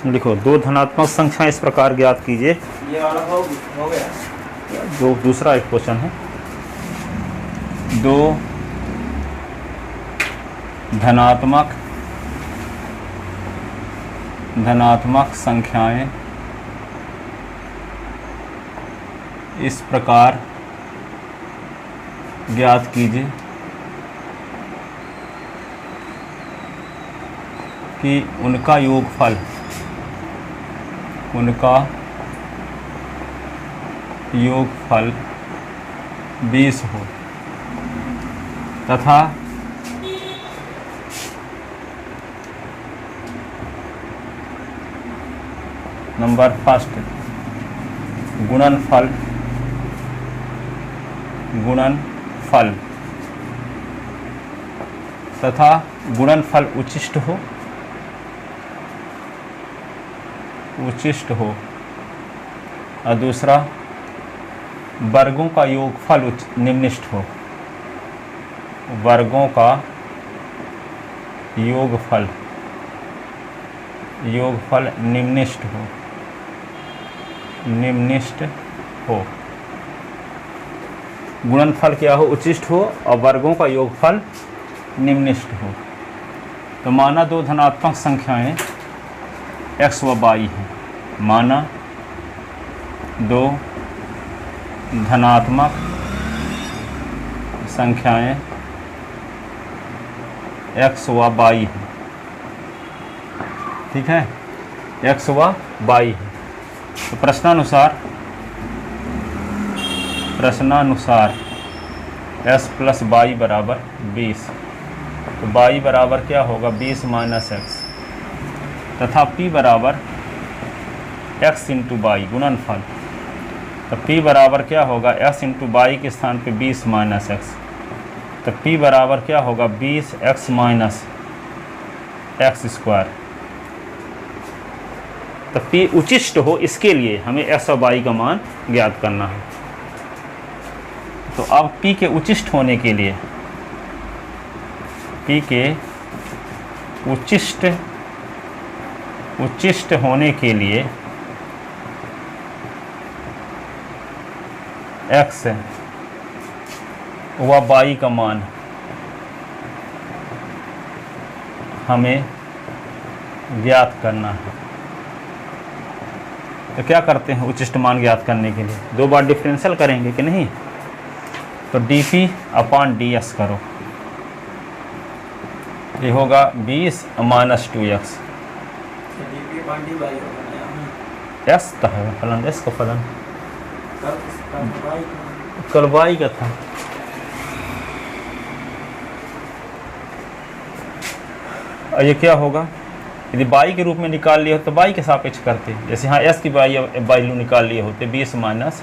लिखो, दो धनात्मक संख्याएं इस प्रकार ज्ञात कीजिए। ये वाला हो गया। जो दूसरा एक क्वेश्चन है, दो धनात्मक संख्याएं इस प्रकार ज्ञात कीजिए कि उनका योगफल 20 हो तथा नंबर फर्स्ट गुणनफल तथा गुणनफल उचिष्ट हो और दूसरा वर्गों का योगफल निम्निष्ट हो। वर्गों का योगफल निम्निष्ट हो। गुणनफल क्या हो? उचिष्ट हो और वर्गों का योगफल निम्निष्ट हो। तो माना दो धनात्मक संख्याएं x व y हैं। माना दो धनात्मक संख्याएं x व y हैं। ठीक है, x व y है। तो प्रश्नानुसार s प्लस y बराबर 20। तो y बराबर क्या होगा? 20 माइनस x तथा p बराबर x इंटू y गुणनफल। तो p बराबर क्या होगा? s इंटू y के स्थान पे 20 माइनस x। तो p बराबर क्या होगा? 20x minus x square. तो p उचिष्ट हो, इसके लिए हमें s और y का मान ज्ञात करना है। तो अब p के उचिष्ट होने के लिए उचिष्ट होने के लिए x व y का मान हमें ज्ञात करना है। तो क्या करते हैं उचिष्ट मान ज्ञात करने के लिए? दो बार डिफरेंशियल करेंगे कि नहीं? तो dp अपॉन ds करो, ये होगा 20 माइनस 2x। s का है फलन, s का फलन कल y का था। और ये क्या होगा? यदि y के रूप में निकाल लिए हो तो y के सापेक्ष करते। जैसे यहाँ s की वैल्यू निकाल लिए होते 20 माइनस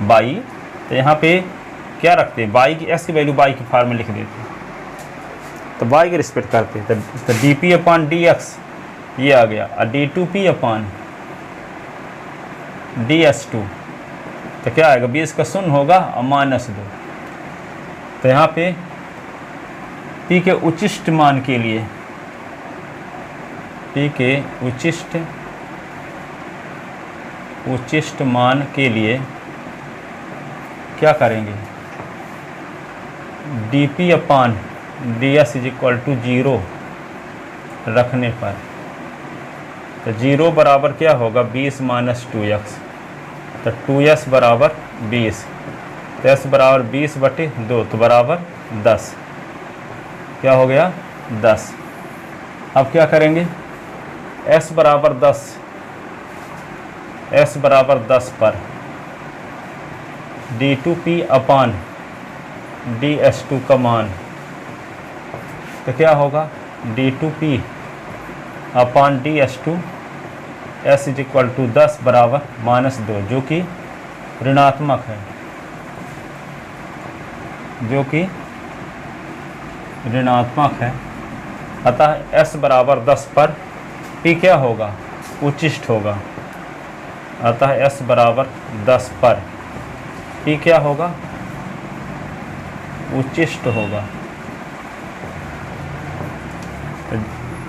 y, तो यहाँ पे क्या रखते? y की s की वैल्यू y की फॉर्म में लिख देते, तो y के रिस्पेक्ट करते। तो dp अपॉन dx ये आ गया, और d2p अपॉन ds2। तो क्या आएगा? 20 का शून्य होगा और माइनस 2। तो यहाँ पे p के उचिष्ट मान के लिए उचिष्ट मान के लिए क्या करेंगे? dp upon ds is equal to 0 रखने पर, तो 0 बराबर क्या होगा? 20 माइनस 2x। तो 2s बराबर 20, तो s बराबर 20/2, तो बराबर 10। क्या हो गया? 10। अब क्या करेंगे? s बराबर 10 पर d2p अपॉन ds2 का मान, तो क्या होगा? d2p upon ds2 s is equal to 10 बराबर -2, जो कि ऋणात्मक है, अतः s बराबर 10 पर p क्या होगा? उचिष्ट होगा। अतः s बराबर 10 पर p क्या होगा? उचिष्ट होगा।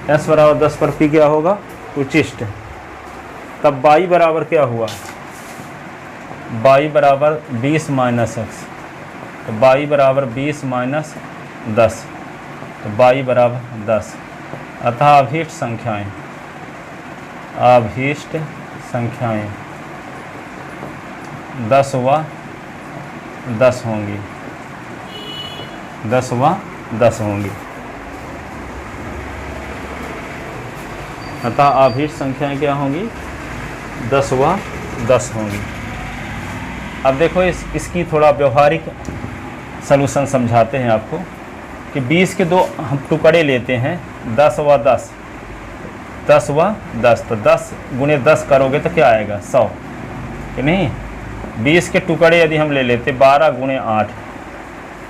s बराबर 10 पर p क्या होगा? उचिष्ट। तब y बराबर क्या हुआ, y बराबर 20 माइनस एक्स, तो y बराबर 20 माइनस 10, तो y बराबर 10। अतः अभीष्ट संख्याएं, अभीष्ट संख्याएं 10 व 10 होंगी, 10 व 10 होंगी। अतः अभीष्ट संख्याएं क्या होंगी, 10 व 10 होंगी। अब देखो इसकी थोड़ा व्यवहारिक सलूशन समझाते हैं आपको कि 20 के 2 हम टुकड़े लेते हैं, 10 व 10, 10 व 10, तो 10 गुणे 10 करोगे तो क्या आएगा, 100 कि नहीं। 20 के टुकड़े यदि हम ले लेते 12 गुणे 8,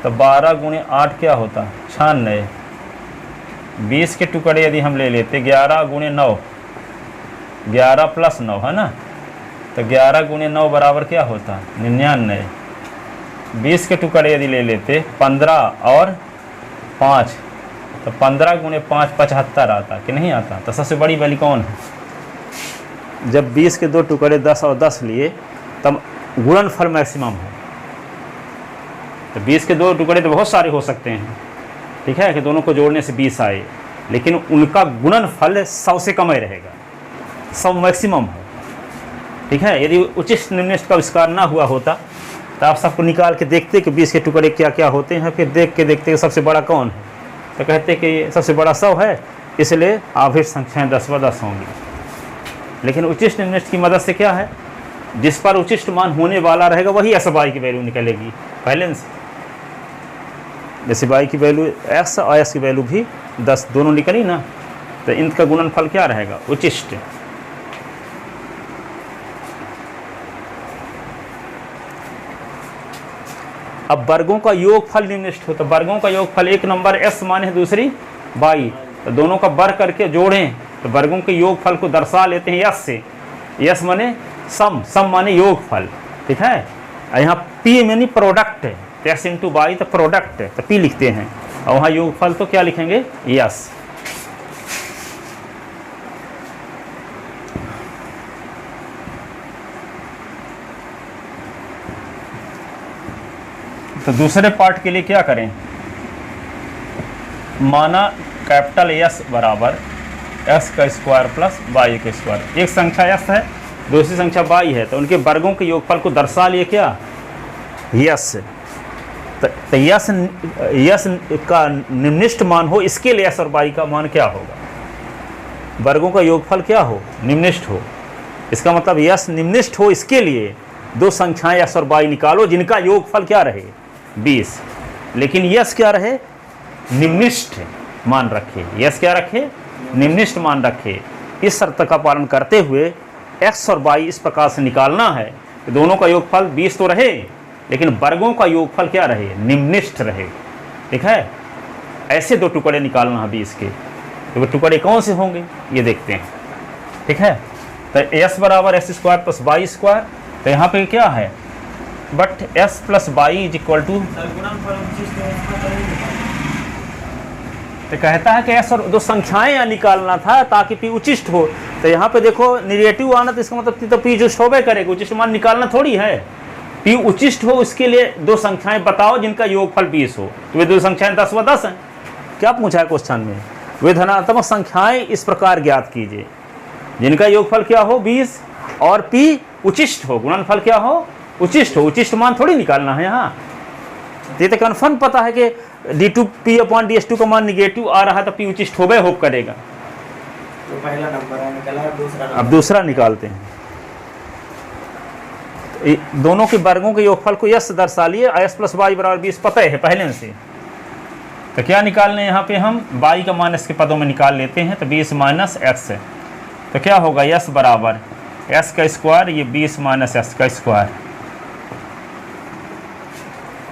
तो 12 गुणे 8 क्या होता, 96। 20 के टुकड़े यदि हम ले लेते 11 गुणे 9, 11 प्लस 9 है ना, तो 11 गुणे 9 बराबर क्या होता, 99। 20 के टुकड़े यदि ले लेते 15 और 5, तो 15 गुणे 5 75 आता कि नहीं आता। तो सबसे बड़ी वैल्यू कौन है, जब 20 के 2 टुकड़े 10 और 10 लिए तब गुणनफल मैक्सिमम है। तो 20 के 2 टुकड़े तो बहुत सारे हो सकते हैं, ठीक है, कि दोनों को जोड़ने से 20 आए, लेकिन उनका गुणनफल 100 से कम ही रहेगा, 100 मैक्सिमम है, ठीक है। यदि उचित निम्नलिखित का आविष्कार ना हुआ होता तो आप सबको निकाल के देखते कि 20 के टुकड़े क्या क्या होते हैं, फिर देख के देखते कि सबसे बड़ा कौन है, तो कहते कि सबसे बड़ा 100 है, इसलिए अभीष्ट संख्याएं 10 व 10 होंगी। लेकिन उचित निम्नलिखित की मदद से क्या है, जिस पर उचिष्ट मान होने वाला रहेगा वही एस वाई की वैल्यू निकलेगी पहले से। जैसे वाई की वैल्यू एक्स और एस की वैल्यू भी 10 दोनों निकली ना, तो इनका गुणनफल क्या रहेगा, उचिष्ट। अब वर्गों का योगफल निम्नलिखित हो, तो वर्गों का योगफल एक नंबर एस माने दूसरी वाई, तो दोनों का वर्ग करके जोड़ें तो वर्गों के योगफल को दर्शा लेते हैं यस से। यस माने सम, सम माने योगफल, ठीक है। यहाँ पी मानी प्रोडक्ट है, एक्स इंटू वाई तो प्रोडक्ट है, तो पी लिखते हैं, और वहाँ योगफल तो क्या लिखेंगे, यस। तो दूसरे पार्ट के लिए क्या करें, माना कैपिटल एस बराबर एक्स का स्क्वायर प्लस वाई का स्क्वायर। एक संख्या एस है, दूसरी संख्या वाई है, तो उनके वर्गों के योगफल को दर्शा लिए क्या, यस। तो यस का निम्नलिखित मान हो, इसके लिए एस और वाई का मान क्या होगा, वर्गों का योगफल क्या हो, निम्नलिखित हो। इसका मतलब यस निम्नलिखित हो, इसके लिए दो संख्याएं एस और वाई निकालो जिनका योगफल क्या रहे 20, लेकिन यस क्या रहे, निम्नलिखित मान रखे। यस क्या रखे, निम्नलिखित मान रखे। इस शर्त का पालन करते हुए एक्स और वाई इस प्रकार से निकालना है कि दोनों का योगफल 20 तो रहे, लेकिन वर्गों का योगफल क्या रहे, निम्नलिखित रहे, ठीक है। ऐसे दो टुकड़े निकालना है 20 के, तो वो टुकड़े कौन से होंगे ये देखते हैं, ठीक है। तो एस बराबर x square plus y square, तो यहाँ पे क्या है, but s plus y is equal to, तो कहता है कि एस और दो संख्याएं यहाँ निकालना था ताकि पी उचिष्ट हो। तो यहाँ पे देखो निगेटिव आना, तो इसका मतलब तो पी उचिष्ट होबे करेगा, उचिष्ट मान निकालना थोड़ी है। पी उचिष्ट हो उसके लिए दो संख्याएं बताओ जिनका योगफल 20 हो, तो वे दो संख्याएं 10 व 10 हैं। क्या पूछा है क्वेश्चन में, वे धनात्मक संख्याएं इस प्रकार ज्ञात कीजिए जिनका योगफल क्या हो 20 और पी उचिष्ट हो, गुणनफल क्या हो, उचिष्ट हो। उचिष्ट मान थोड़ी निकालना है यहाँ, ये तो कन्फर्म पता है कि d2p/ds2 का मान निगेटिव आ रहा है, तो पी उचिष्ट होबे होप करेगा। तो पहला नंबर है निकला, अब दूसरा निकालते हैं। दोनों के वर्गों के योगफल को यस दर्शा लिए, एस प्लस वाई बराबर 20 पता है पहले से। तो क्या निकालने यहाँ पे हम वाई का मान इसके पदों में निकाल लेते हैं, तो 20 माइनस एक्स है, तो क्या होगा यस बराबर एस का स्क्वायर, ये 20 माइनस एस का स्क्वायर।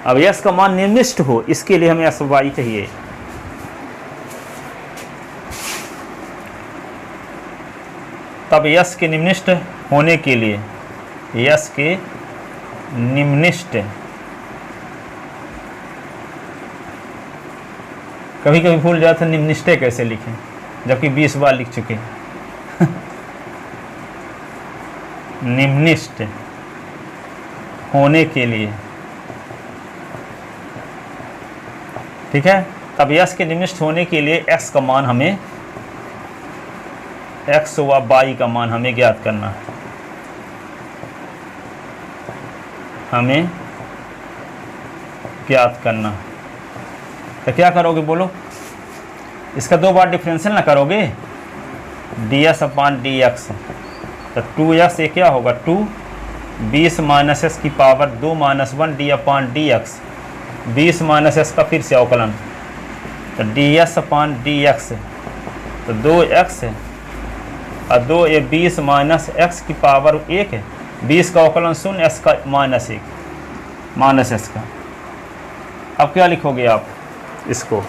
अब यस का मान निम्नलिखित हो, इसके लिए हमें एस वाई चाहिए। तब यस के निम्नलिखित होने के लिए, यस के निम्नलिखित, कभी कभी भूल जाते निम्नलिखित कैसे लिखें जबकि 20 बार लिख चुके निम्नलिखित होने के लिए, ठीक है। तब यस के निम्नलिखित होने के लिए एक्स का मान हमें, एक्स व वाई का मान हमें ज्ञात करना है। हमें ज्ञात करना, तो क्या करोगे बोलो? इसका 2 बार डिफरेंशियल ना करोगे, D s upon d x, तो 2x ये क्या होगा 2, 20 माइनस एस की power 2 minus 1 D upon d x, 20 minus S का फिर से अवकलन, तो d s upon d x, तो 2x है और 2 ये 20 माइनस एक्स की पावर 1 है, 20 का अवकलन 0, एस का -1 माइनस एस का। अब क्या लिखोगे आप इसको,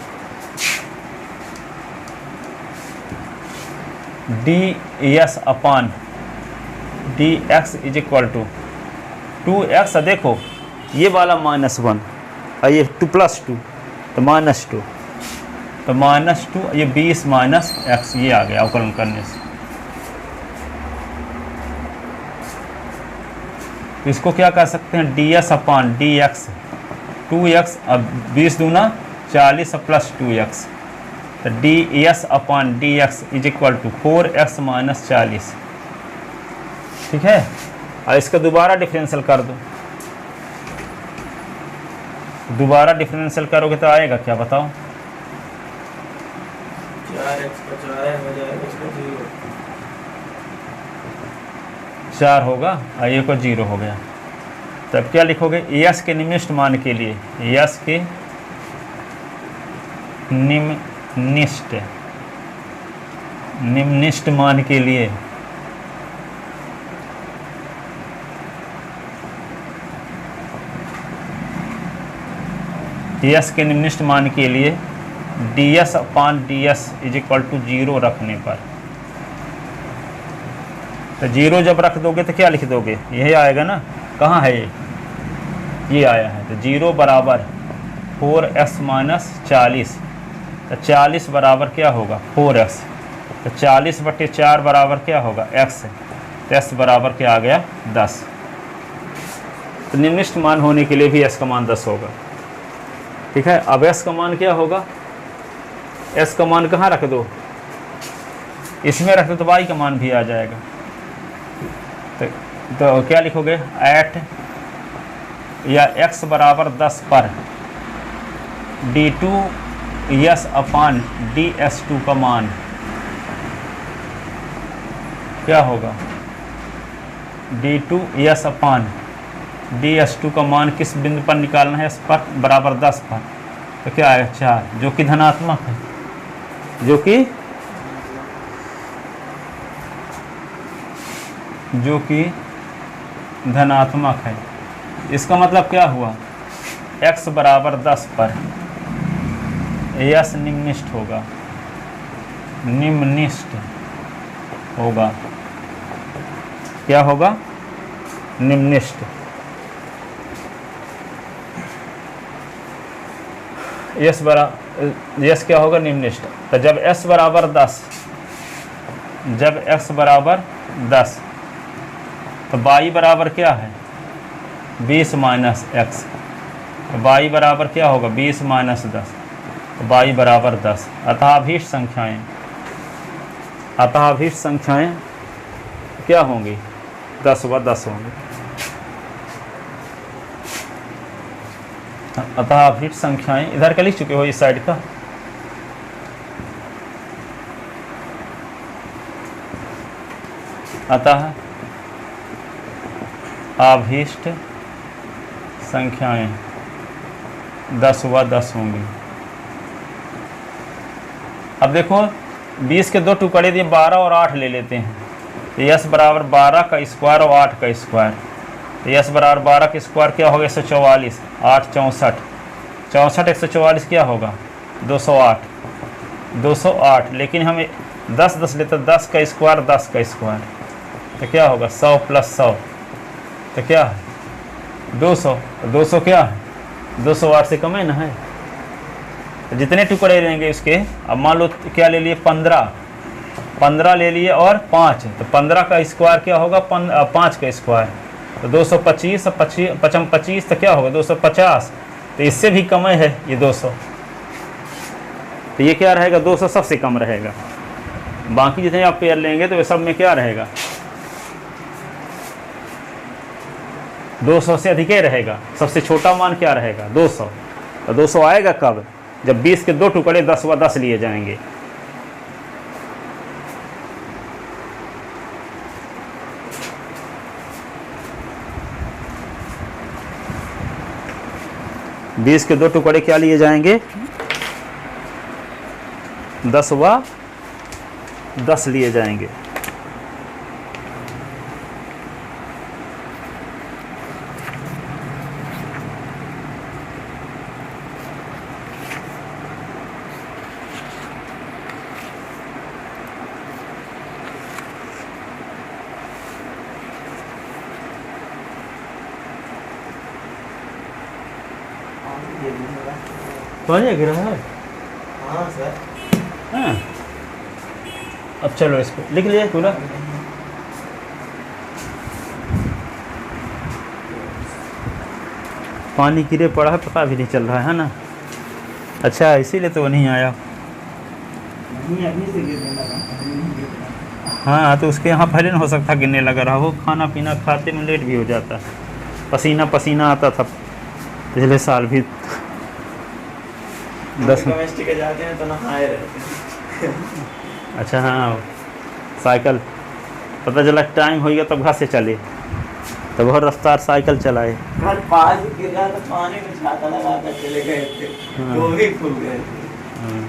d s upon d x is equal to 2x, देखो ये वाला -1 और ये 2 + 2 तो -2, तो -2 ये 20 माइनस एक्स ये आ गया अवकलन करने से। तो इसको क्या कर सकते हैं, d s upon d x, 2x अब 20 दूना 40 प्लस 2x, तो d s upon d x is equal to 4x minus 40, ठीक है। और इसका दोबारा डिफरेंशियल कर दो, दोबारा डिफरेंशियल करोगे तो आएगा क्या बताओ? 4x का 4 हो जाएगा, इसका 0, 4 होगा और ये को 0 हो गया। तब क्या लिखोगे, एस के निम्नलिखित मान के लिए, एस के निम्नलिखित मान के लिए एस के निम्नलिखित मान के लिए d s upon d s is equal to 0 रखने पर, तो 0 जब रख दोगे तो क्या लिख दोगे, यही आएगा ना, कहाँ है ये आया है, तो 0 बराबर 4x माइनस 40, तो 40 बराबर क्या होगा 4x, तो 40/4 बराबर क्या होगा x, तो x बराबर क्या आ गया 10। तो निम्नलिखित मान होने के लिए भी s का मान 10 होगा, ठीक है। अब s का मान क्या होगा, s का मान कहाँ रख दो, इसमें रख दो तो y का मान भी आ जाएगा। तो क्या लिखोगे, एट या x बराबर 10 पर d2s अपॉन ds2 का मान क्या होगा, d2s अपॉन ds2 का मान किस बिंदु पर निकालना है, s पर बराबर 10 पर, तो क्या आएगा 4, जो कि धनात्मक है, जो कि धनात्मक है। इसका मतलब क्या हुआ, x बराबर 10 पर s निम्नलिखित होगा, क्या होगा, निम्नलिखित। s क्या होगा, निम्नलिखित। तो जब s बराबर 10, जब x बराबर 10, तो y बराबर क्या है 20 माइनस एक्स, तो y बराबर क्या होगा 20 माइनस 10, तो y बराबर 10। अतः अभीष्ट संख्याएं क्या होंगी, 10/10 होंगी। अतः अभीष्ट संख्याएं, इधर का लिख चुके हो इस साइड का, अतः अभीष्ट संख्याएं 10/10 होंगी। अब देखो 20 के 2 टुकड़े दिए, 12 और 8 ले लेते हैं, तो यस बराबर 12 का स्क्वायर और 8 का स्क्वायर, तो यस बराबर 12 का स्क्वायर क्या होगा 144, 8 64, 64 144 क्या होगा 208, लेकिन हमें 10 लेते, 10 का स्क्वायर 10 का स्क्वायर, तो क्या होगा 100 + 100, तो क्या है 200, 200 क्या है 208 से कम है ना, है। तो जितने टुकड़े लेंगे उसके, अब मान लो क्या ले लिए 15, 15 ले लिए और 5, तो 15 का स्क्वायर क्या होगा 5 का स्क्वायर, तो 225, 25 तो क्या होगा 250, तो इससे भी कम है ये 200, तो ये क्या रहेगा 200 सबसे कम रहेगा। बाकी जितने आप पेयर लेंगे तो वे सब में क्या रहेगा 200 से अधिक ही रहेगा। सबसे छोटा मान क्या रहेगा 200, तो 200 आएगा कब, जब 20 के 2 टुकड़े 10 व 10 लिए जाएंगे। बीस के 2 टुकड़े क्या लिए जाएंगे 10 व 10 लिए जाएंगे। ये भी होगा। पानी गिरा है। हाँ सर। हाँ, अब चलो इसको लिख लिया पूरा। पानी गिरे पड़ा है, पता भी नहीं चल रहा है ना। अच्छा, इसीलिए तो वो नहीं आया। नहीं अभी से गिरने लगा, अभी नहीं गिर रहा। हाँ, तो उसके यहाँ पहले न हो सकता गिरने लगा रहा हो, खाना पीना खाते में लेट भी हो जाता है। पसीना पसीना आता था पिछले साल भी 10। केमिस्ट्री के जाते हैं तो नहाए रहते हैं। अच्छा हाँ, साइकिल पता चला टाइम हो गया तब घर से चले, तब बहुत रफ्तार साइकिल चलाए। कल पानी गिर रहा तो पानी में छाता लगा कर चले गए थे, हाँ। वो भी खुल गए थे। हाँ।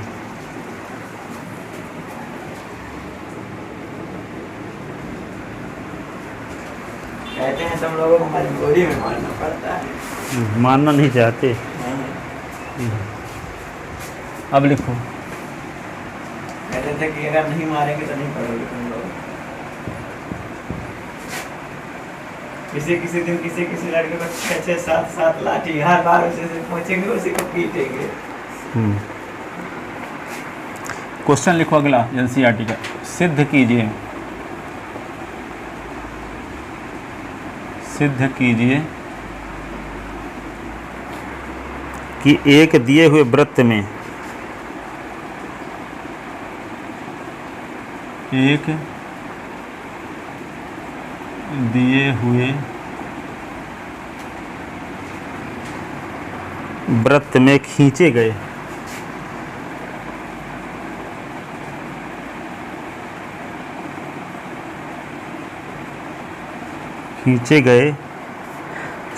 कहते हैं सब लोगों को मजबूरी में मारना पड़ता है। मानना नहीं चाहते। अब लिखो। कहते थे कि अगर नहीं मारेंगे तो नहीं पढ़ोगे तुम लोग। किसी दिन किसी लड़के को 6 7 लाठी हर बार उसे से पहुंचेंगे, उसी को पीटेंगे। क्वेश्चन लिखो अगला एनसीईआरटी का। सिद्ध कीजिए, सिद्ध कीजिए कि एक दिए हुए वृत्त में एक दिए हुए वृत्त में खींचे गए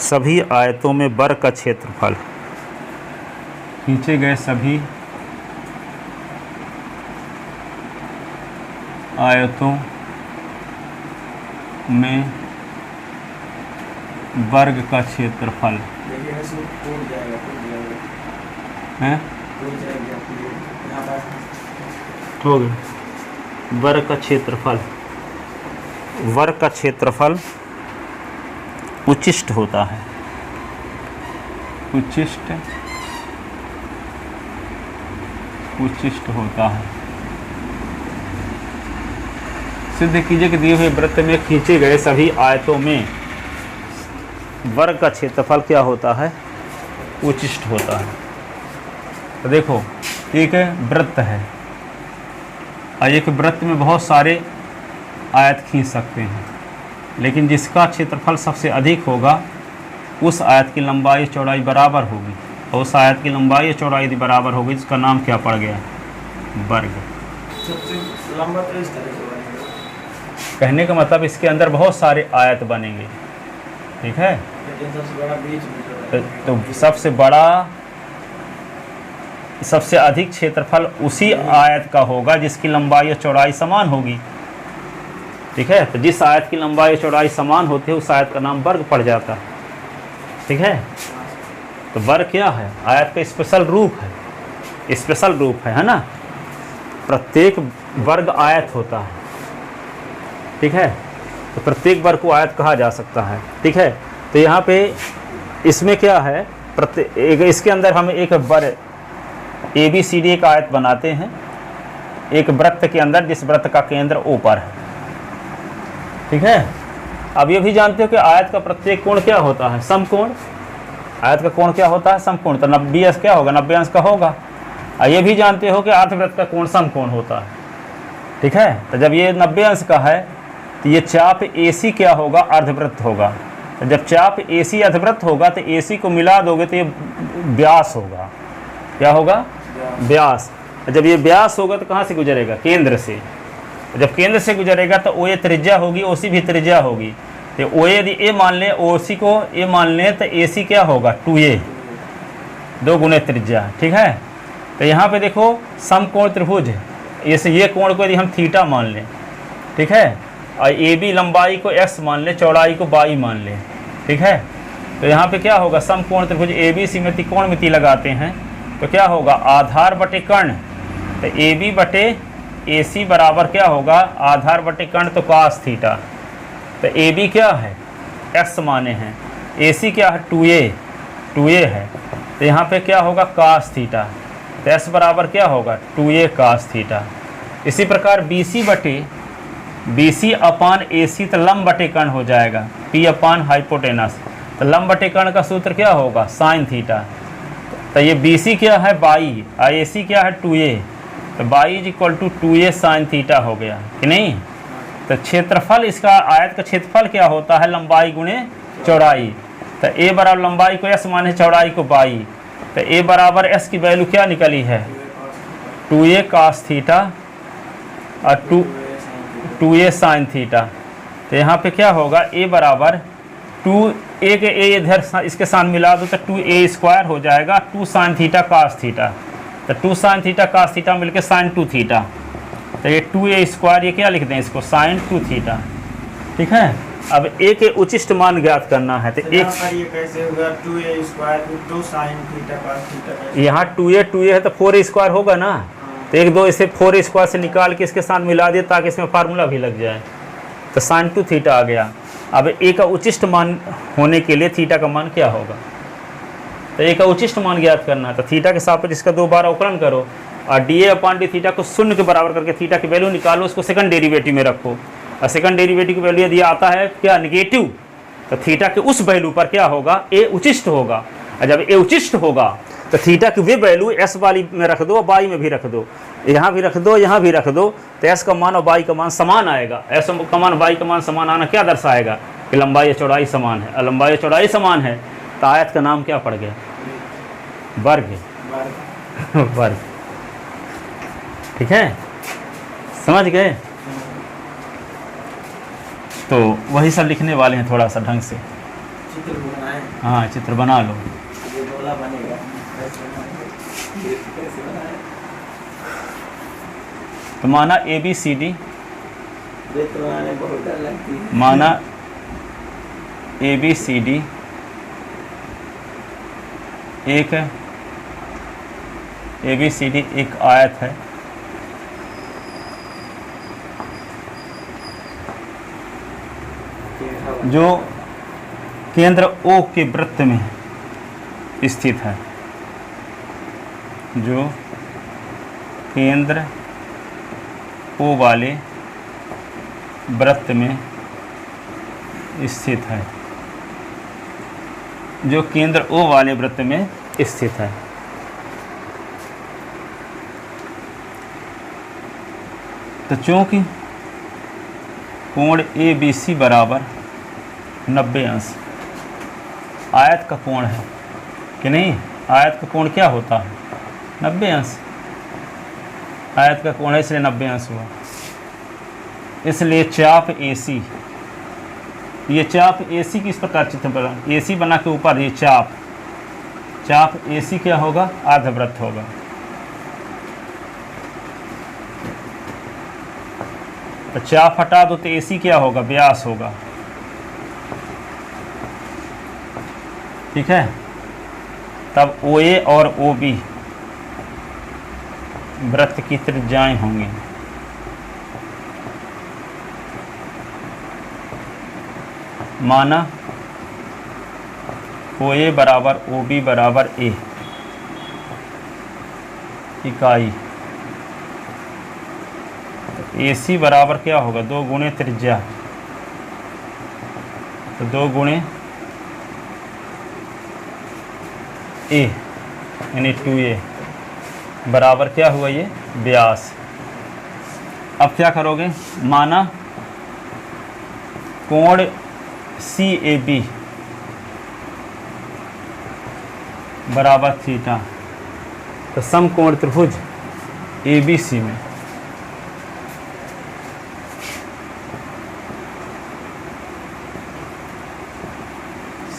सभी आयतों में वर्ग का क्षेत्रफल, खींचे गए सभी आयतों में वर्ग का क्षेत्रफल देखिए इसमें टूट जाएगा है, टूट जाएगी आपकी यहाँ पर। हो गया। वर्ग का क्षेत्रफल, वर्ग का क्षेत्रफल उच्चिष्ट होता है, उच्चिष्ट होता है। सिद्ध कीजिए कि दिए हुए वृत्त में खींचे गए सभी आयतों में वर्ग का क्षेत्रफल क्या होता है, उच्चिष्ट होता है। तो देखो, एक वृत्त है और एक वृत्त में बहुत सारे आयत खींच सकते हैं, लेकिन जिसका क्षेत्रफल सबसे अधिक होगा उस आयत की लंबाई चौड़ाई बराबर होगी, और उस आयत की लंबाई चौड़ाई यदि बराबर होगी जिसका नाम क्या पड़ गया, वर्ग। सबसे लंबा तो इस तरह से बनेगा। कहने का मतलब इसके अंदर बहुत सारे आयत बनेंगे, ठीक है। लेकिन सबसे बड़ा बीच में तो सबसे बड़ा, सबसे अधिक क्षेत्रफल उसी आयत का होगा जिसकी लंबाई और चौड़ाई समान होगी, ठीक है। तो जिस आयत की लंबाई और चौड़ाई समान होती है उस आयत का नाम वर्ग पड़ जाता है, ठीक है। तो वर्ग क्या है, आयत का स्पेशल रूप है, स्पेशल रूप है ना। प्रत्येक वर्ग आयत होता है, ठीक है। तो प्रत्येक वर्ग को आयत कहा जा सकता है, ठीक है। तो यहाँ पे इसमें क्या है, प्रत्येक इसके अंदर हम एक वर्ग ABCD एक आयत बनाते हैं, एक वृत्त के अंदर जिस वृत्त का केंद्र O पर है। ठीक है। अब ये भी जानते हो कि आयत का प्रत्येक कोण क्या होता है? समकोण। आयत का कोण क्या होता है? समकोण। तो 90 अंश क्या होगा? 90 अंश का होगा। और ये भी जानते हो कि अर्धवृत्त का कोण समकोण होता है। ठीक है। तो जब ये 90 अंश का है तो ये चाप AC क्या होगा? अर्धवृत्त होगा। तो जब चाप AC अर्धवृत्त होगा तो AC को मिला दोगे तो ये व्यास होगा। क्या होगा? व्यास। जब ये व्यास होगा तो कहाँ से गुजरेगा? केंद्र से। जब केंद्र से गुजरेगा तो OA त्रिज्या होगी, OC भी त्रिज्या होगी। तो OA यदि A मान लें, OC को A मान लें तो AC क्या होगा? 2A, 2 गुणे त्रिज्या। ठीक है। तो यहाँ पे देखो समकोण त्रिभुज है, ऐसे ये कोण को यदि हम थीटा मान लें, ठीक है, और AB लंबाई को x मान लें, चौड़ाई को y मान लें। ठीक है। तो यहाँ पे क्या होगा? समकोण त्रिभुज ABC में त्रिकोणमिति लगाते हैं तो क्या होगा? आधार बटे कर्ण। तो AB बटे AC बराबर क्या होगा? आधार बटे कर्ण तो cos थीटा। तो AB क्या है? x माने हैं, AC क्या है? 2A है। तो यहाँ पे क्या होगा? cos theta. तो s बराबर क्या होगा? 2A cos theta. इसी प्रकार BC अपान AC तो लंब बटे कर्ण हो जाएगा, P अपान हाइपोटेनस। तो लंब बटे कर्ण का सूत्र क्या होगा? Sine theta. तो ये BC क्या है? बाई, और AC क्या है? 2A। तो by is equal to 2A sine theta हो गया कि नहीं? तो क्षेत्रफल इसका, आयत का क्षेत्रफल क्या होता है? लंबाई गुणे चौड़ाई। तो A बराबर लंबाई को S माने, चौड़ाई को बाई। तो A बराबर S की वैल्यू क्या निकली है? 2A cos थीटा और 2A साइन थीटा। तो यहाँ पे क्या होगा? A बराबर 2A के A इधर इसके साथ मिला दो तो 2A स्क्वायर हो जाएगा, 2 साइन थीटा cos थीटा। तो 2 साइन थीटा cos थीटा मिलके साइन 2 थीटा। तो ये 2A स्क्वायर, ये क्या लिख दें इसको? Sine 2 theta. ठीक है। अब A के उचिष्ट मान ज्ञात करना है। तो एक ये कैसे होगा? 2A square 2 sine theta cos theta. यहाँ 2A है तो 4A स्क्वायर होगा ना। तो 1 2 इसे 4A स्क्वायर से निकाल के इसके साथ मिला दिया ताकि इसमें फार्मूला भी लग जाए। तो साइन 2 थीटा आ गया। अब A का उचिष्ट मान होने के लिए थीटा का मान क्या होगा? तो A का उचिष्ट मान ज्ञात करना है। तो थीटा के सापेक्ष इसका 2 बार अवकलन करो और DA अपान डी थीटा को 0 के बराबर करके थीटा की वैल्यू निकालो, उसको सेकंड डेरिवेटिव में रखो। और सेकंड डेरिवेटिव की वैल्यू यदि आता है क्या? नेगेटिव, तो थीटा के उस वैल्यू पर क्या होगा? A उचिष्ट होगा। और जब A उचिष्ट होगा तो थीटा की वे वैल्यू S वाली में रख दो और y में भी रख दो, यहाँ भी रख दो, यहाँ भी रख दो। तो S का मान और y का मान समान आएगा। S का मान y का मान समान आना क्या दर्शाएगा? कि लंबाई और चौड़ाई समान है। और लंबाई और चौड़ाई समान है तो आयत का नाम क्या पड़ गया? वर्ग। वर्ग। ठीक है, समझ गए? तो वही सब लिखने वाले हैं, थोड़ा सा ढंग से। चित्र बनाए। हाँ, चित्र बना लो। ये गोला बनेगा। कैसे बनाए? तो माना ABCD, ये तो बनाने बहुत डर लगती है। माना ABCD एक आयत है। जो केंद्र O के वृत्त में स्थित है, जो केंद्र O वाले वृत्त में स्थित है, जो केंद्र O वाले वृत्त में स्थित है। तो चूंकि कोण ABC बराबर 90 अंश आयत का कोण है कि नहीं? आयत का कोण क्या होता है? 90 अंश। आयत का कोण है इसलिए 90 अंश हुआ। इसलिए चाप AC, ये चाप AC किस प्रकार चित्र बना? AC बना के ऊपर ये चाप AC क्या होगा? अर्धवृत्त होगा। तो चाप हटा दो तो AC क्या होगा? व्यास होगा। ठीक है। तब OA और OB वृत्त की त्रिज्याएं होंगी। माना OA बराबर OB बराबर A इकाई ए सी बराबर क्या होगा 2 गुणे त्रिज्या, तो 2 गुणे ए यानी 2a बराबर क्या हुआ ये व्यास। अब क्या करोगे, माना कोण CAB बराबर थीटा, तो समकोण त्रिभुज ABC में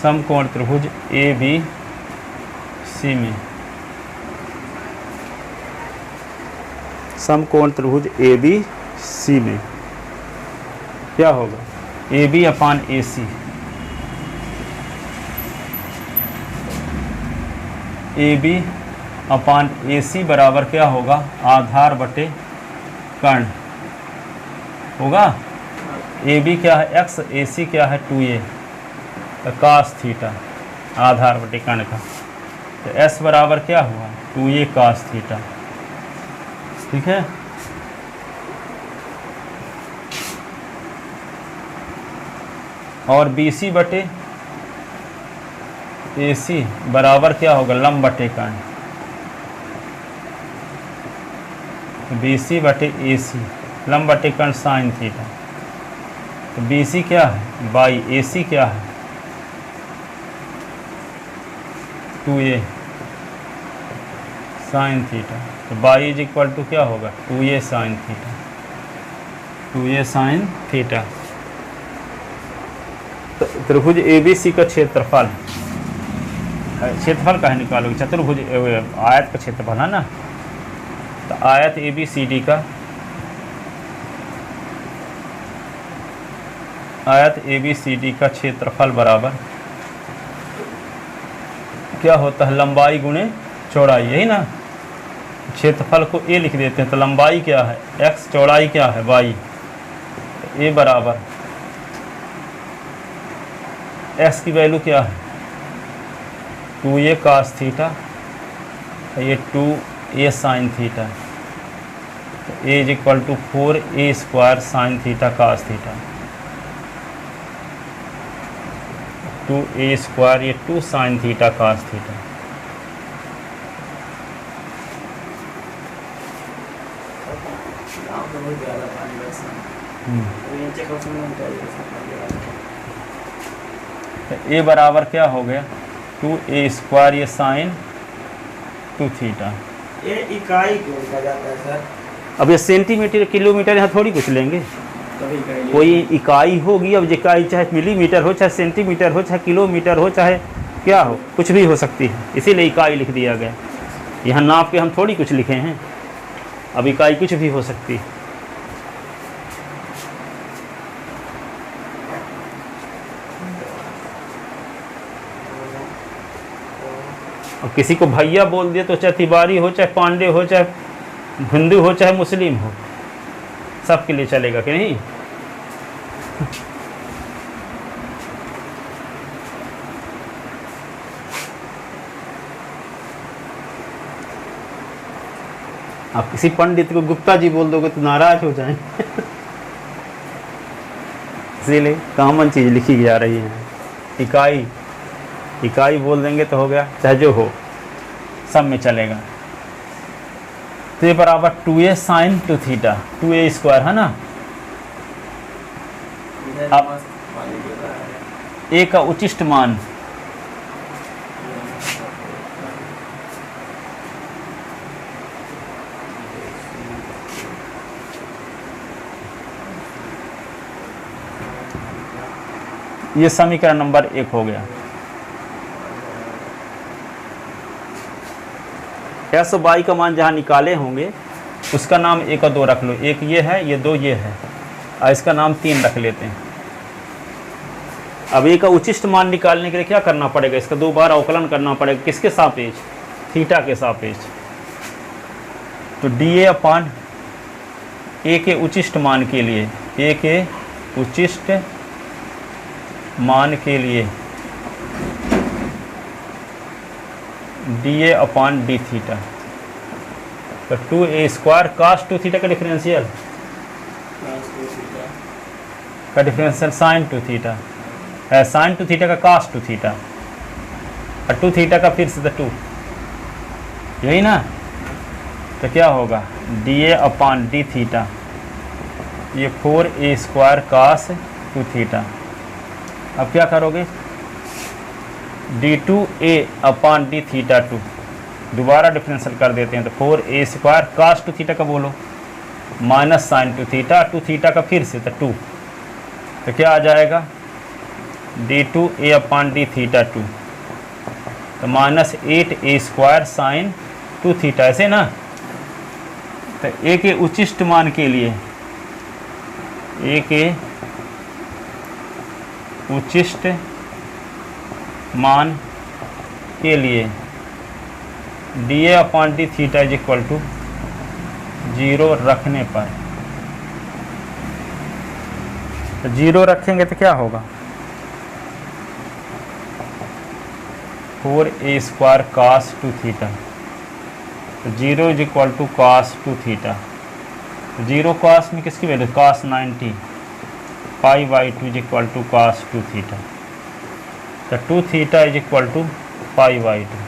समकोण त्रिभुज ABC में समकोण त्रिभुज ABC में क्या होगा AB अपान AC, AB अपान AC बराबर क्या होगा आधार बटे कर्ण होगा। AB क्या है x, AC क्या है 2a, तो cos थीटा आधार बटे कर्ण का, तो S बराबर क्या हुआ 2a cos थीटा। ठीक है, और BC बटे AC बराबर क्या होगा लंब बटे कर्ण, BC बटे AC लंब बटे कर्ण साइन थीटा, तो BC क्या है बाई AC क्या है 2a साइन थीटा, तो बाई इज इक्वल टू क्या होगा 2a sine theta, 2a sine theta. तो त्रिभुज ABC का क्षेत्रफल का है निकालोगे, चतुर्भुज आयत का क्षेत्रफल है ना, तो आयत ABCD का का क्षेत्रफल बराबर क्या होता है लंबाई गुणे चौड़ाई, यही ना। क्षेत्रफल को A लिख देते हैं, तो लंबाई क्या है x, चौड़ाई क्या है y, तो A बराबर x की वैल्यू क्या है 2a cos थीटा, ये 2a sin थीटा, तो a is equal to 4a square sine theta cos theta, 2a square ये 2 साइन थीटा cos थीटा। बहुत ज़्यादा पानी बरसा, तो नीचे का उसमें उतारिए तो a बराबर क्या हो गया 2a स्क्वायर ये साइन 2 थीटा। ये इकाई क्यों लिखा जाता है सर? अब ये सेंटीमीटर किलोमीटर यहाँ थोड़ी कुछ लेंगे, कभी इकाई कोई इकाई होगी। अब इकाई चाहे मिलीमीटर हो, चाहे सेंटीमीटर हो, चाहे किलोमीटर हो, चाहे क्या हो, कुछ भी हो सकती है, इसीलिए इकाई लिख दिया गया। यहाँ नाप के हम थोड़ी कुछ लिखे हैं, अब इकाई कुछ भी हो सकती है। अब किसी को भैया बोल दिए तो चाहे तिवारी हो, चाहे पांडे हो, चाहे हिंदू हो, चाहे मुस्लिम हो, सबके लिए चलेगा कि नहीं। आप किसी पंडित को गुप्ता जी बोल दोगे तो नाराज हो जाएंगे। इसीलिए कॉमन चीज लिखी जा रही है। इकाई बोल देंगे तो हो गया, चाहे जो हो सब में चलेगा। तो ये बराबर 2a sign 2 theta, 2a square है ना। अब a का उचिष्ट मान ये समीकरण नंबर 1 हो गया। एस वाई का मान जहाँ निकाले होंगे उसका नाम 1 और 2 रख लो। 1 ये है, ये 2 ये है, और इसका नाम 3 रख लेते हैं। अब ए का उचिष्ट मान निकालने के लिए क्या करना पड़ेगा, इसका 2 बार अवकलन करना पड़ेगा। किसके सापेक्ष, थीटा के सापेक्ष। तो डी ए अपान ए के उचिष्ट मान के लिए, ए के उचिष्ट मान के लिए डी ए अपान डी थीटा, तो 2a स्क्वायर cos 2 थीटा का डिफरेंशियल थीटा का differential sign two theta, sign two theta का कास टू थीटा, और टू थीटा का फिर से तो टू, यही ना। तो क्या होगा D a upon D theta, ये 4a स्क्वायर कास टू थीटा। अब क्या करोगे, d2a upon D theta to, दोबारा डिफरेंशियल कर देते हैं। तो 4a स्क्वायर कास टू थीटा का बोलो minus sine two theta, two theta का फिर से तो टू, तो क्या आ जाएगा d2a upon D theta two, तो minus 8a square sine two theta, ऐसे ना। तो a के उचिष्ट मान के लिए, a के उचिष्ट मान के लिए d a upon D theta is equal to 0 रखने पर, तो 0 रखेंगे तो क्या होगा 4a स्क्वायर कास टू थीटा, तो 0 is equal to cos two theta. 0 cos में किसकी value, cos 90, pi by two is equal to cos two theta, तो two theta is equal to pi by two,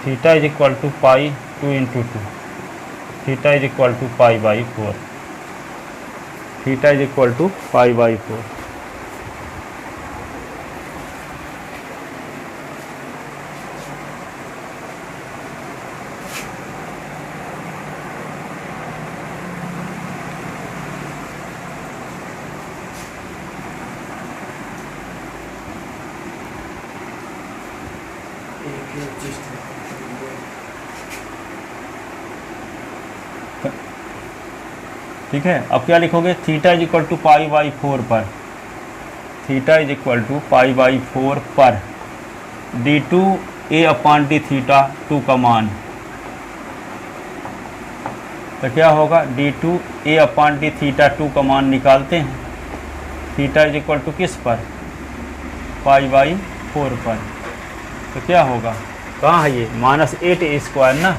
theta is equal to pi 2 into two, theta is equal to pi by 4, theta is equal to pi by 4। ठीक है, अब क्या लिखोगे, theta is equal to pi by 4 पर, theta is equal to pi by 4 पर d2a upon D theta 2 का मान, तो क्या होगा d2a अपॉन डी थीटा 2 का मान निकालते हैं। थीटा इज इक्वल टू किस पर, पाई बाई 4 पर, तो क्या होगा, कहाँ है ये, माइनस 8a स्क्वायर ना,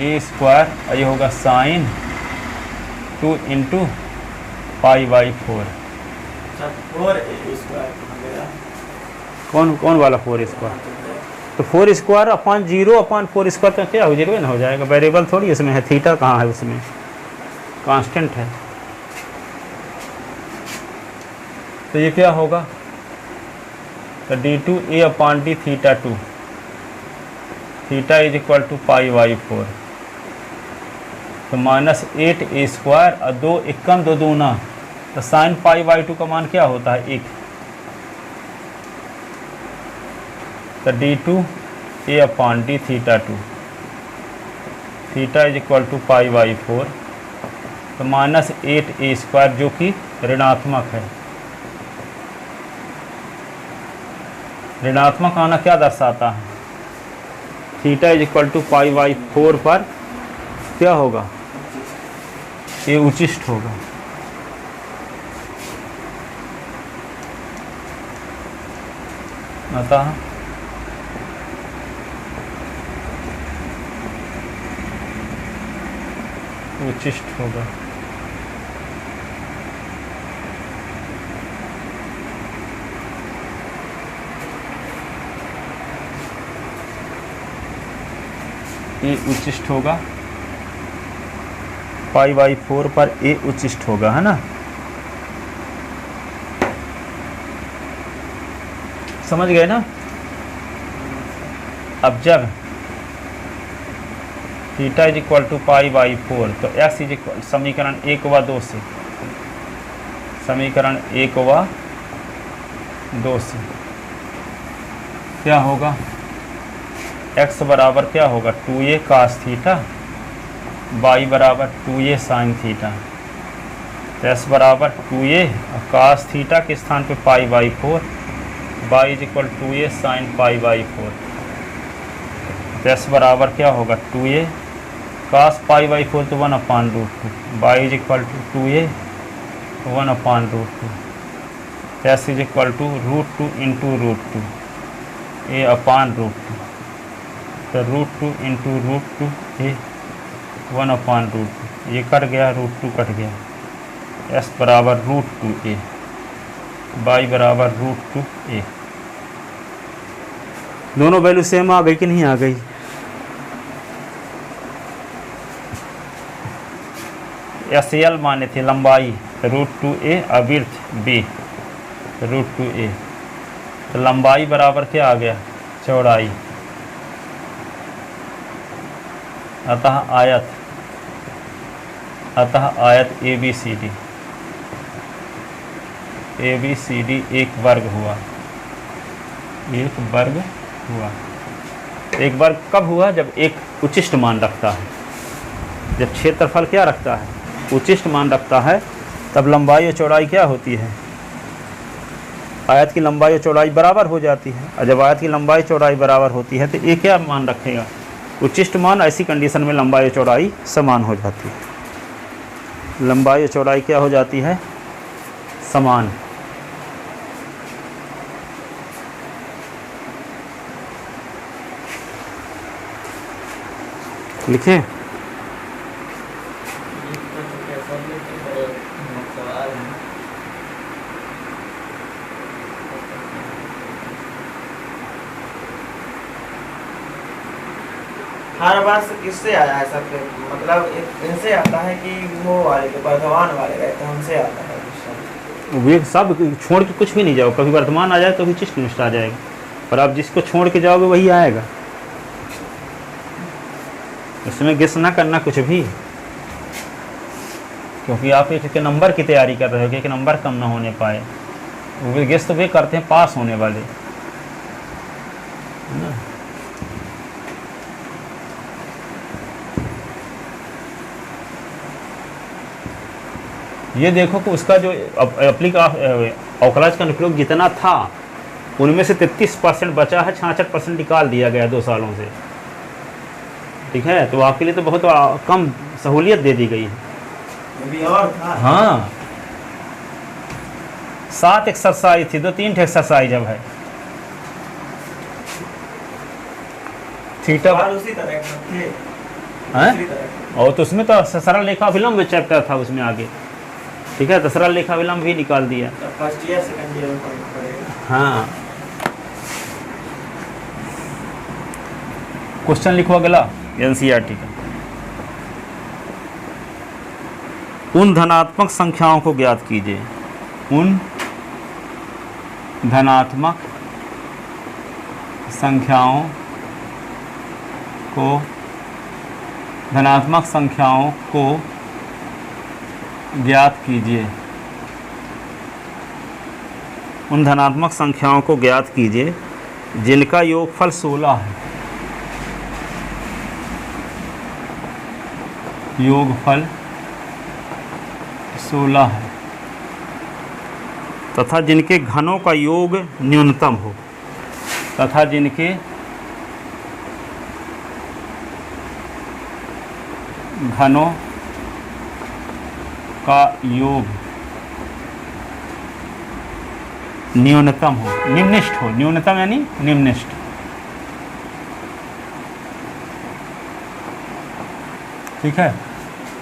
a स्क्वायर, और ये होगा साइन 2 इंटू पाई बाई 4। कौन वाला 4 स्क्वायर, तो 4 स्क्वायर अपॉन 0 अपॉन 4 स्क्वायर, तो क्या हो 0 ना हो जाएगा, वेरिएबल थोड़ी इसमें है, थीटा कहाँ है उसमें, कांस्टेंट है। तो ये क्या होगा, तो d2a upon D theta 2, theta is equal to pi by 4, तो माइनस 8a स्क्वायर, और 2 एकम 2 दूना, तो साइन पाई बाई 2 का मान क्या होता है 1, तो d2a upon D theta 2, theta is equal to pi by 4, तो माइनस 8a स्क्वायर जो कि ऋणात्मक है। ऋणात्मक आना क्या दर्शाता है, theta is equal to pi by 4 पर क्या होगा, ये उचिष्ट होगा। अतः उचिष्ट होगा। ये उचिष्ट होगा, पाई बाई 4 पर ए उचिष्ट होगा, है ना। समझ गए ना। अब जब theta is equal to pi by 4, तो एक्स इज इक्वल, समीकरण 1 व 2 से, समीकरण 1 व 2 से क्या होगा, x बराबर क्या होगा 2a कास थीटा, y बराबर 2a साइन थीटा, तो s बराबर 2a और कास थीटा के स्थान पे पाई by 4, y is equal 2a sine pi by 4, तो s बराबर क्या होगा 2a कास पाई बाई 4, तो 1 upon root 2, y is equal to 2a 1 upon root 2, s is equal to root 2 into root 2 a upon root 2, तो root 2 into root 2 a 1 upon root 2, ये cut गया, root 2 cut गया, S बराबर √2a, Y बराबर √2a। दोनों value same आ गई कि नहीं आ गई? एस एल माने थे लंबाई √2a, अविर्थ b √2a, तो लंबाई बराबर क्या आ गया? चौड़ाई। अतः आयत ए बी सी डी एक वर्ग हुआ। एक वर्ग हुआ। एक वर्ग कब हुआ? जब एक उचिष्ट मान रखता है। जब क्षेत्रफल क्या रखता है? उचिष्ट मान रखता है, तब लंबाई और चौड़ाई क्या होती है? आयत की लंबाई और चौड़ाई बराबर हो जाती है। और जब आयत की लंबाई चौड़ाई बराबर होती है तो ये क्या मान रखेगा? उचिष्ट मान। ऐसी कंडीशन में लंबाई और चौड़ाई समान हो जाती है। लंबाई और चौड़ाई क्या हो जाती है? समान। लिखे? हर बार किससे आया है सब? मतलब इनसे आता है कि वो वाले के वर्धमान वाले रहते हैं उनसे आता है क्वेश्चन? वे सब छोड़ के कुछ भी नहीं जाओ। कभी वर्तमान आ जाए तो भी चिष्ट निष्ठ आ जाएगा, पर आप जिसको छोड़ के जाओगे वही आएगा। उसमें गेस ना करना कुछ भी, क्योंकि आप एक के नंबर की तैयारी कर रहे हो कि एक नंबर कम ना होने पाए। वो गेस तो वे करते हैं पास होने वाले, है ना। ये देखो कि उसका जो अवकलज का अनुप्रयोग जितना था उनमें से 33% बचा है, 66% निकाल दिया गया 2 सालों से। ठीक है, तो आपके लिए तो बहुत कम सहूलियत दे दी गई है। अभी और था। हाँ, 7 एक्सरसाइज थी, 2-3 एक्सरसाइज अब है। थीटा उसी तरह के थे। हैं? और तो उसमें तो सरल रेखा अभिलंब चैप्टर था उसमें आगे। ठीक है, तो सरल रेखा अभिलंब भी निकाल दिया। तो फर्स्ट ईयर सेकंड ईयर में पढ़ेगा। हाँ, क्वेश्चन लिखो अगला एनसीईआरटी का। उन धनात्मक संख्याओं को ज्ञात कीजिए। उन धनात्मक संख्याओं को ज्ञात कीजिए। उन धनात्मक संख्याओं को ज्ञात कीजिए जिनका योगफल 16 है। योगफल 16 है तथा जिनके घनों का योग न्यूनतम हो। तथा जिनके घनों का योग न्यूनतम हो, निम्निष्ठ हो। न्यूनतम यानी निम्निष्ठ। ठीक है,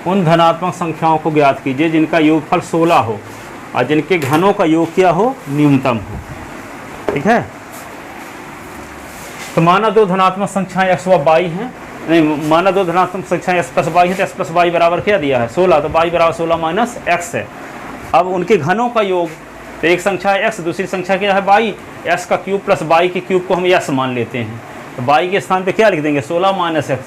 उन धनात्मक संख्याओं को ज्ञात कीजिए जिनका योगफल 16 हो और जिनके घनों का योग क्या हो? न्यूनतम हो। ठीक है, तो माना 2 धनात्मक संख्याएं x व y हैं। नहीं, माना 2 धनात्मक संख्याएं x + y है, तो x + y बराबर क्या दिया है? 16। तो y बराबर 16 - x है। अब उनके घनों का योग, तो एक संख्या है x, दूसरी संख्या क्या है? y। x का क्यूब प्लस y के क्यूब को हम s मान लेते हैं, तो y के स्थान पे क्या लिख देंगे? 16 - x।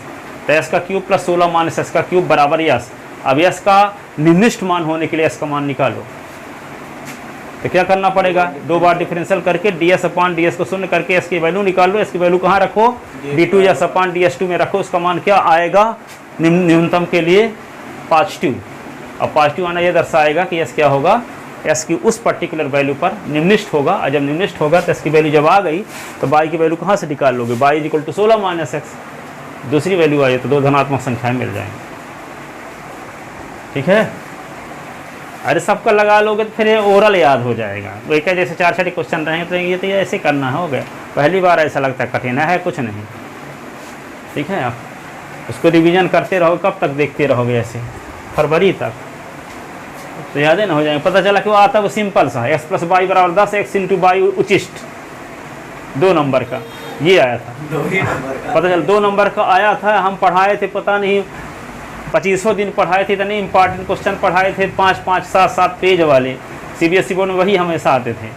तो s का क्यूब प्लस 16 - x का क्यूब बराबर s। अब s का निम्निष्ठ मान होने के लिए s का मान निकालो। तो क्या करना पड़ेगा? 2 बार डिफरेंशियल करके ds/ds को शून्य करके s की वैल्यू निकाल लो। s की वैल्यू कहाँ रखो? d2s/ds2 में रखो। उसका मान क्या आएगा? न्यूनतम के लिए पॉजिटिव। अब पॉजिटिव आना यह दर्शाएगा कि s क्या होगा? s की उस पर्टिकुलर वैल्यू पर निम्निष्ठ होगा। और जब निम्निष्ठ होगा तो s की वैल्यू जब आ गई तो y की वैल्यू कहाँ से निकाल लोगे? y = 16 - x। दूसरी वैल्यू आई तो 2 धनात्मक संख्याएं मिल जाएंगी। ठीक है, अरे सबका लगा लोगे तो फिर ये ओरल याद हो जाएगा। वो क्या जैसे 4 क्वेश्चन रहे तो ये तो ऐसे करना हो गया। पहली बार ऐसा लगता है कठिन है कुछ नहीं। ठीक है, आप उसको रिवीजन करते रहो। कब तक देखते रहोगे? ऐसे फरवरी तक। तो याद है ना, हो जाएगा। पता चला कि वो आता वो सिंपल सा x प्लस वाई बराबर 10, x इंटू वाई उचिष्ट 2 नंबर का ये आया था। 2 ही नंबर का पता चला 2 नंबर का आया था। हम पढ़ाए थे, पता नहीं 2500 दिन पढ़ाए थे, इतने इंपॉर्टेंट क्वेश्चन पढ़ाए थे, 5-5, 7-7 पेज वाले। CBSE बोर्ड में वही हमेशा आते थे,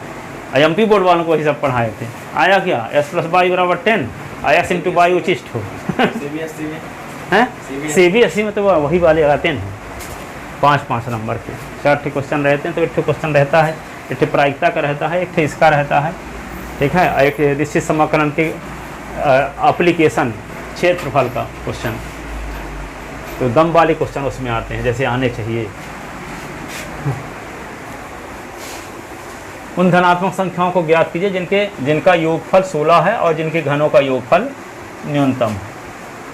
IMP बोर्ड वालों को वही सब पढ़ाए थे। आया क्या, x प्लस वाई बराबर 10, x इंटू वाई उचिष्ट हो। CBSE में हैं CBSE में तो वही वाले आते हैं 5-5 नंबर के 4 क्वेश्चन रहते हैं। तो 1 क्वेश्चन रहता है, 1 प्रायिकता का रहता है, 1 इसका रहता है, ठीक है। एक निश्चित समाकलन के एप्लीकेशन क्षेत्रफल का क्वेश्चन, तो दम वाले क्वेश्चन उसमें आते हैं जैसे आने चाहिए। उन धनात्मक संख्याओं को ज्ञात कीजिए जिनका योगफल 16 है और जिनके घनों का योगफल न्यूनतम है,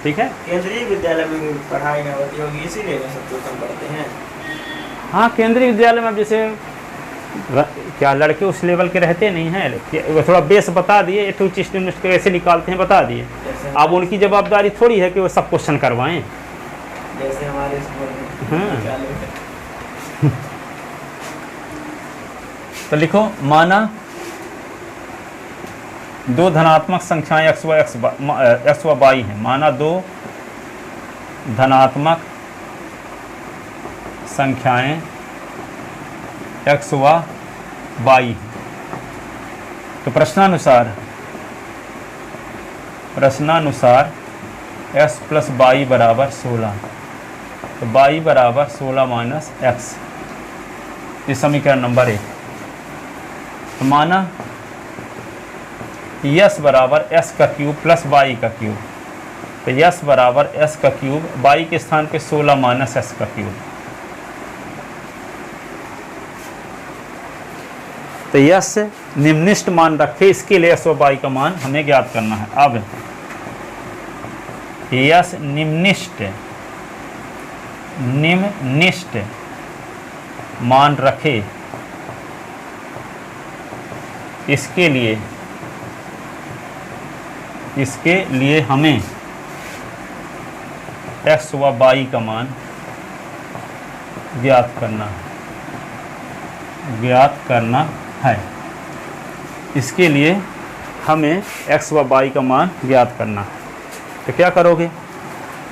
ठीक है। केंद्रीय विद्यालय में पढ़ाई न होती होगी, इसीलिए ना सब क्वेश्चन पढ़ते हैं। हाँ, केंद्रीय विद्यालय में अब जैसे क्या लड़के उस लेवल के रहते नहीं हैं, वो थोड़ा बेस बता दिए, एक उचिष्ट निष्ठ कैसे निकालते हैं बता दिए। अब उनकी जवाबदारी थोड़ी है कि वो सब क्वेश्चन करवाएं, जैसे हमारे स्कूल में विद्यालय में। तो लिखो, माना 2 धनात्मक संख्याएं x व y हैं। माना 2 धनात्मक संख्याएं x व y हैं। तो प्रश्नानुसार x प्लस y बराबर 16, तो y बराबर 16 माइनस x, ये समीकरण नंबर 1। तो माना यस बराबर एस का क्यूब प्लस वाई का क्यूब, तो यस बराबर एस का क्यूब, वाई के स्थान पे 16 माइनस एस का क्यूब। तो यस निम्निष्ट मान रखे, इसके लिए एस व वाई का मान हमें ज्ञात करना है। अब यस निम्निष्ट मान रखे, इसके लिए हमें x व y का मान ज्ञात करना है। इसके लिए हमें x व y का मान ज्ञात करना है। तो क्या करोगे,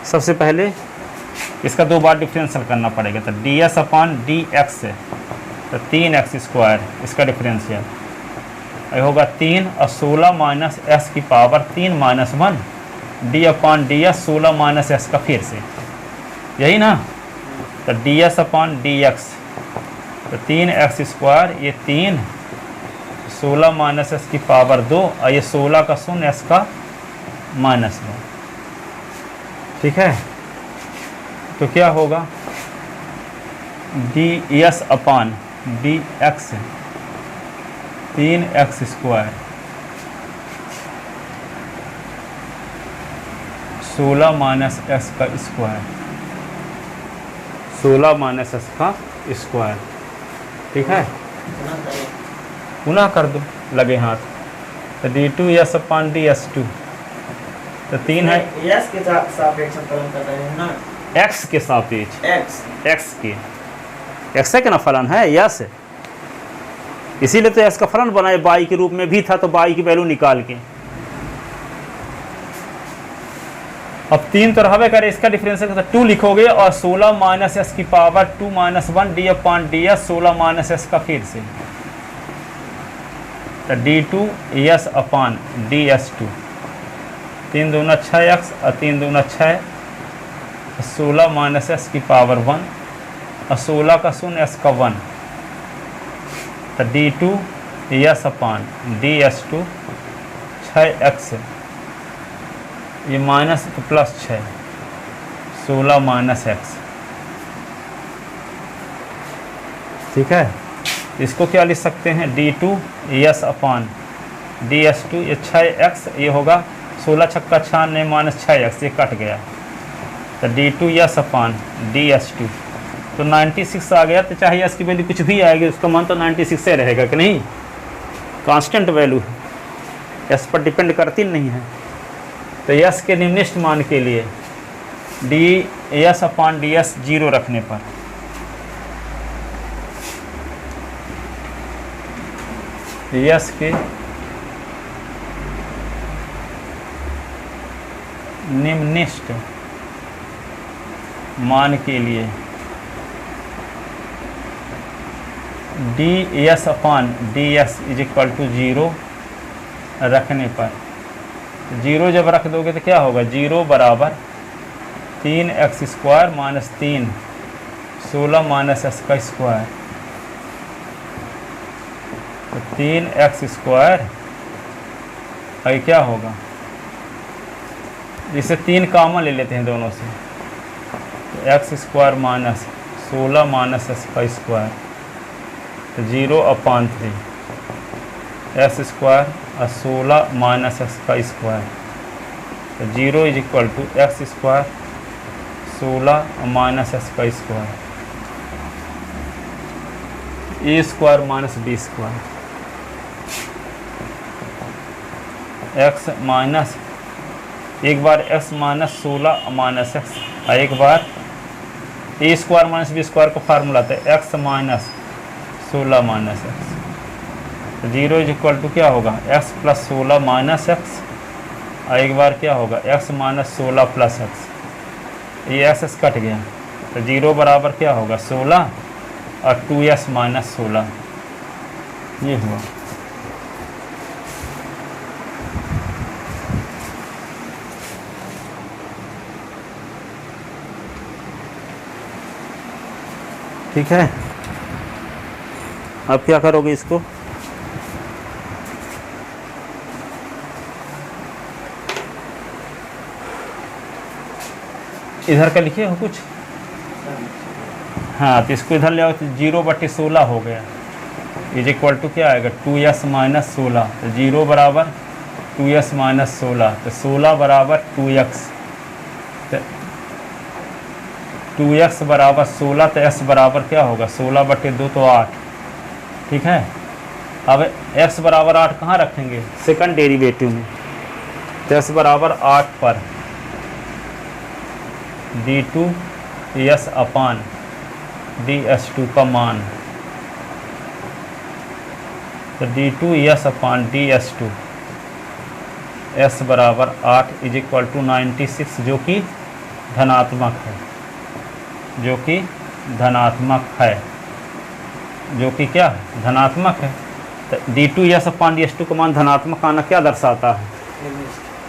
सबसे पहले इसका 2 बार डिफरेंशियल करना पड़ेगा। तो ds अपॉन dx, तो 3x स्क्वायर इसका डिफरेंशियल, ये होगा 3 और 16 माइनस एस की power 3 minus 1, D upon d S 16 minus S का फिर से, यही ना। तो d s upon d x, तो 3x स्क्वायर, ये 3 16 माइनस एस की पावर 2 और ये 16 का 0 एस का माइनस 1, ठीक है। तो क्या होगा, D s upon d x 3x square 16 minus S का स्क्वायर, 16 माइनस एस का स्क्वायर, ठीक है। पुनः कर दो लगे हाथ। तो d2s अपॉन ds2, तो 3 है, यस के सापेक्ष फलन कर रहे हैं ना, x के सापेक्ष, x के x का ना फलन है यस, इसीलिए तो x का फलन बनाए, y के रूप में भी था तो y की वैल्यू निकाल के। अब 3 तो रहबे करे, इसका डिफरेंशियल तो 2 लिखोगे और 16 माइनस एस की power 2 minus 1 D upon d S 16 minus S का फिर से, तो d2 S upon d S 2, 3 दूना 6x और 3 दूना 6, 16 माइनस एस की पावर 1 और 16 का 0 एस का 1, तो d2 S upon d S 2 6x, ये माइनस तो प्लस 6, 16 माइनस एक्स, ठीक है। इसको क्या लिख सकते हैं, d2 S upon d S 2, ये 6x, ये होगा 16 छक्का 96 माइनस 6x, ये कट गया, तो d2 S upon d S 2, तो 96 आ गया। तो चाहे एस की वैल्यू कुछ भी आएगी, उसका मान तो 96 से रहेगा कि नहीं, कांस्टेंट वैल्यू है, एस पर डिपेंड करती नहीं है। तो यस के निम्निष्ट मान के लिए d s upon d s 0 रखने पर यस के निम्नलिखित मान के लिए d s upon d s is equal to 0 रखने पर, 0 जब रख दोगे तो क्या होगा, 0 बराबर 3x² माइनस 3 16 माइनस s का स्क्वायर, तो 3x² और क्या होगा, जिसे 3 कॉमन ले लेते हैं दोनों से, तो x² माइनस 16 माइनस s का स्क्वायर, तो 0/3 s² और 16 माइनस s का स्क्वायर, तो 0 is equal to x² 16 minus s का square, a² minus b², x minus एक बार x माइनस 16 माइनस x, एक बार a² माइनस b² का फार्मूला था x minus 16 minus x, 0 is equal to क्या होगा, x प्लस 16 माइनस x, और एक बार क्या होगा, x माइनस 16 प्लस x, ये x कट गया, तो 0 बराबर क्या होगा, 16 और 2s माइनस 16, ये हुआ। ठीक है, अब क्या करोगे इसको, इधर का लिखे हो कुछ, हाँ तो इसको इधर ले आओ, तो 0/16 हो गया, इज इक्वल टू क्या आएगा, 2s माइनस 16, तो 0 बराबर 2s माइनस 16, तो 16 बराबर 2x, तो 2x बराबर 16, तो s बराबर क्या होगा, 16/2 तो 8, ठीक है। अब x बराबर 8 कहाँ रखेंगे, सेकंड डेरिवेटिव में, तो s बराबर 8 पर d2s अपान ds2 का मान, तो d2s अपान ds2 s बराबर 8 इज इक्वल टू 96, जो कि धनात्मक है, जो कि धनात्मक है, जो कि क्या है, धनात्मक है, तो d2s अपान ds2 का मान धनात्मक आना क्या दर्शाता है,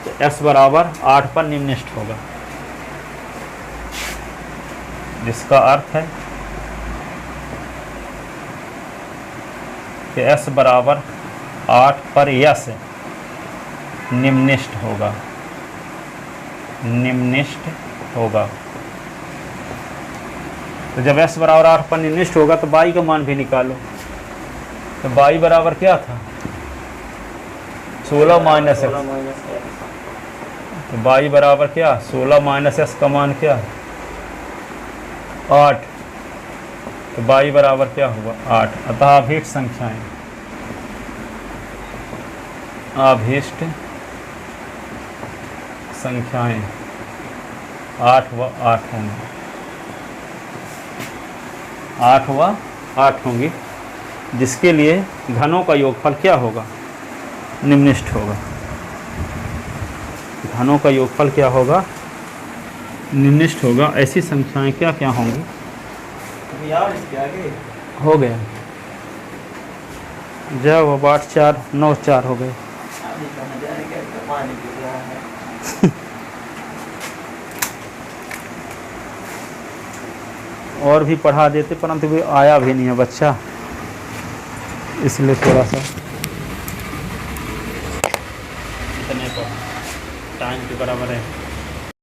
तो s बराबर 8 पर निम्नलिखित होगा, जिसका अर्थ है कि s बराबर 8 पर यस निम्नलिखित होगा, निम्नलिखित होगा। तो जब s बराबर 8 पर निम्नलिखित होगा तो y का मान भी निकालो, तो y बराबर क्या था, 16 माइनस x, तो y बराबर क्या, 16 माइनस s का मान क्या, 8, तो y बराबर क्या हुआ, 8। अतः अभीष्ट संख्याएं, अभीष्ट संख्याएं 8 व 8 होंगी, 8 व 8 होंगी, जिसके लिए घनों का योगफल क्या होगा, निम्नलिखित होगा, घनों का योगफल क्या होगा, निम्नलिखित होगा। ऐसी संख्याएं क्या क्या होंगी, हो गया, जब 8 4 9 4 हो गए। और भी पढ़ा देते, परंतु भी आया भी नहीं है बच्चा, इसलिए थोड़ा सा इतने पर टाइम के बराबर है।